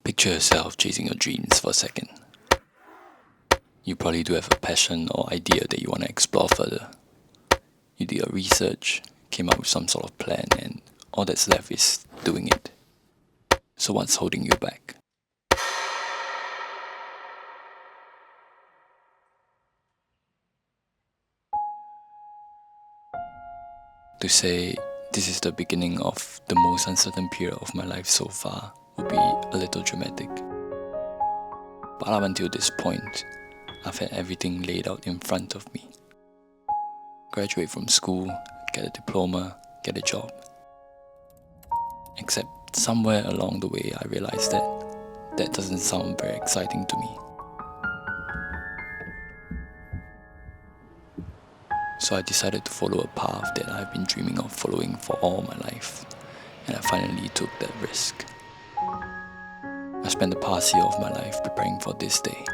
Picture yourself chasing your dreams for a second. You probably do have a passion or idea that you want to explore further. You did your research, came up with some sort of plan, and all that's left is doing it. So what's holding you back? To say this is the beginning of the most uncertain period of my life so far would be a little dramatic. But up until this point, I've had everything laid out in front of me. Graduate from school, get a diploma, get a job. Except somewhere along the way I realized that doesn't sound very exciting to me. So I decided to follow a path that I've been dreaming of following for all my life, and I finally took that risk. I spent the past year of my life preparing for this day,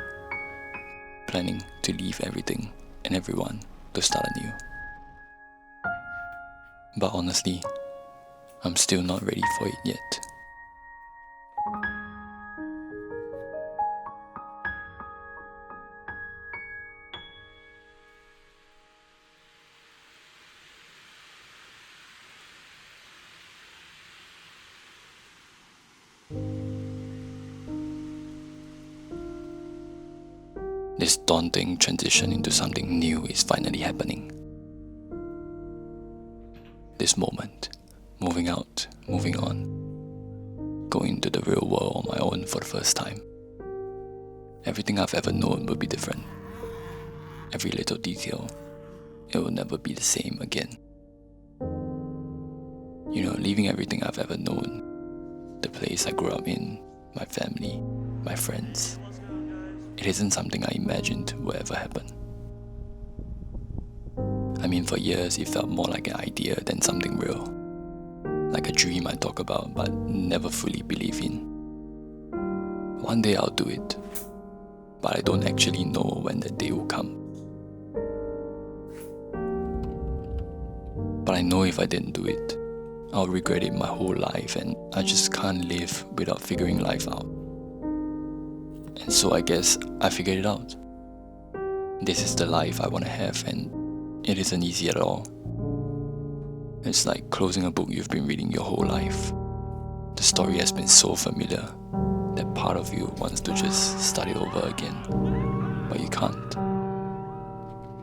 planning to leave everything and everyone to start anew. But honestly, I'm still not ready for it yet. This daunting transition into something new is finally happening. This moment, moving out, moving on, going into the real world on my own for the first time. Everything I've ever known will be different. Every little detail, it will never be the same again. Leaving everything I've ever known, the place I grew up in, my family, my friends, it isn't something I imagined would ever happen. For years it felt more like an idea than something real. Like a dream I talk about but never fully believe in. One day I'll do it, but I don't actually know when that day will come. But I know if I didn't do it, I'll regret it my whole life, and I just can't live without figuring life out. And so I guess I figured it out. This is the life I want to have, and it isn't easy at all. It's like closing a book you've been reading your whole life. The story has been so familiar that part of you wants to just start it over again, but you can't.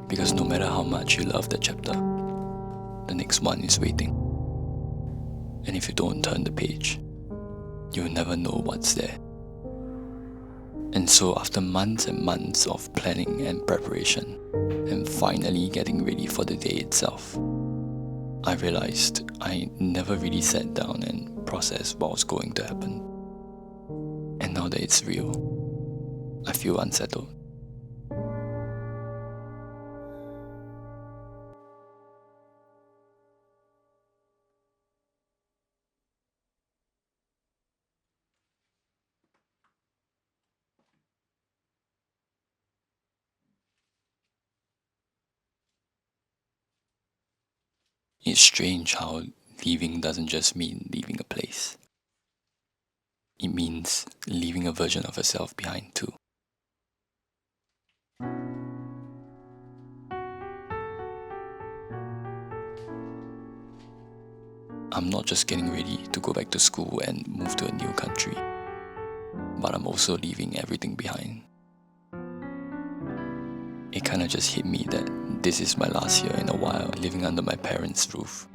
Because no matter how much you love that chapter, the next one is waiting. And if you don't turn the page, you'll never know what's there. And so after months and months of planning and preparation, and finally getting ready for the day itself, I realized I never really sat down and processed what was going to happen. And now that it's real, I feel unsettled. It's strange how leaving doesn't just mean leaving a place. It means leaving a version of yourself behind too. I'm not just getting ready to go back to school and move to a new country, but I'm also leaving everything behind. It kinda just hit me that this is my last year in a while living under my parents' roof,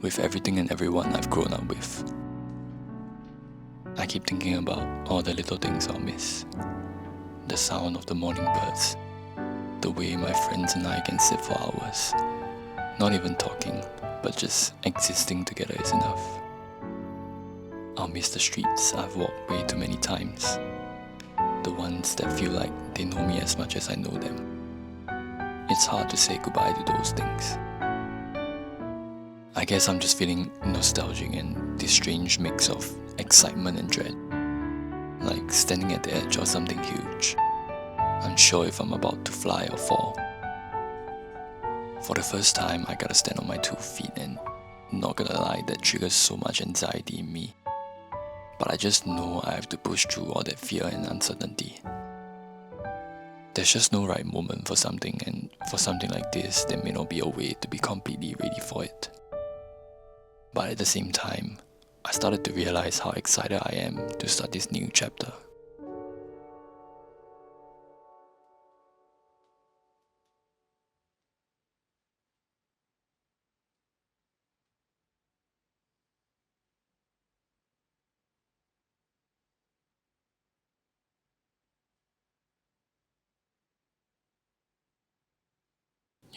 with everything and everyone I've grown up with. I keep thinking about all the little things I'll miss. The sound of the morning birds, the way my friends and I can sit for hours, not even talking, but just existing together is enough. I'll miss the streets I've walked way too many times, the ones that feel like they know me as much as I know them. It's hard to say goodbye to those things. I guess I'm just feeling nostalgic and this strange mix of excitement and dread, like standing at the edge of something huge, unsure if I'm about to fly or fall. For the first time, I gotta stand on my 2 feet, and not gonna lie, that triggers so much anxiety in me. but I just know I have to push through all that fear and uncertainty. There's just no right moment for something, and for something like this, there may not be a way to be completely ready for it. But at the same time, I started to realize how excited I am to start this new chapter.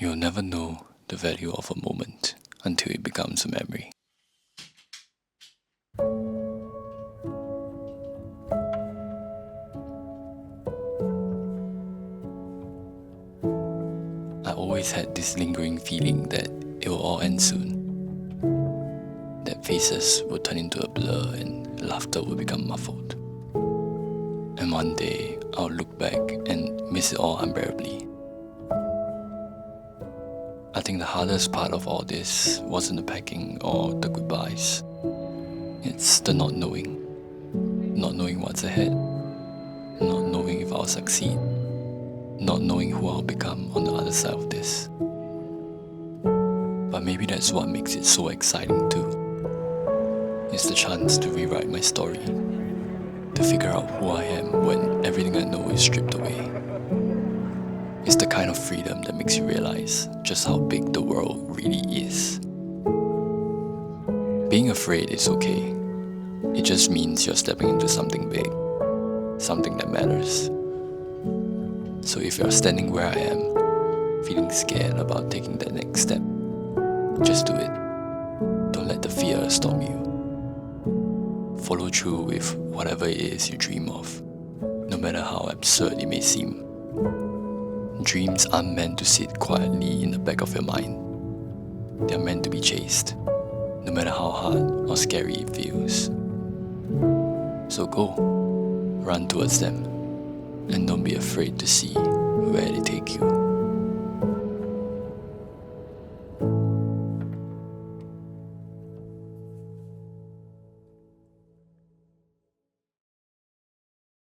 You'll never know the value of a moment until it becomes a memory. I always had this lingering feeling that it will all end soon. That faces would turn into a blur and laughter would become muffled. And one day, I'll look back and miss it all unbearably. I think the hardest part of all this wasn't the packing or the goodbyes. It's the not knowing. Not knowing what's ahead. Not knowing if I'll succeed. Not knowing who I'll become on the other side of this. But maybe that's what makes it so exciting too. It's the chance to rewrite my story. To figure out who I am when everything I know is stripped away. It's the kind of freedom that makes you realize just how big the world really is. Being afraid is okay. It just means you're stepping into something big, something that matters. So if you're standing where I am, feeling scared about taking that next step, just do it. Don't let the fear stop you. Follow through with whatever it is you dream of, no matter how absurd it may seem. Dreams aren't meant to sit quietly in the back of your mind. They're meant to be chased, no matter how hard or scary it feels. So go, run towards them, and don't be afraid to see where they take you.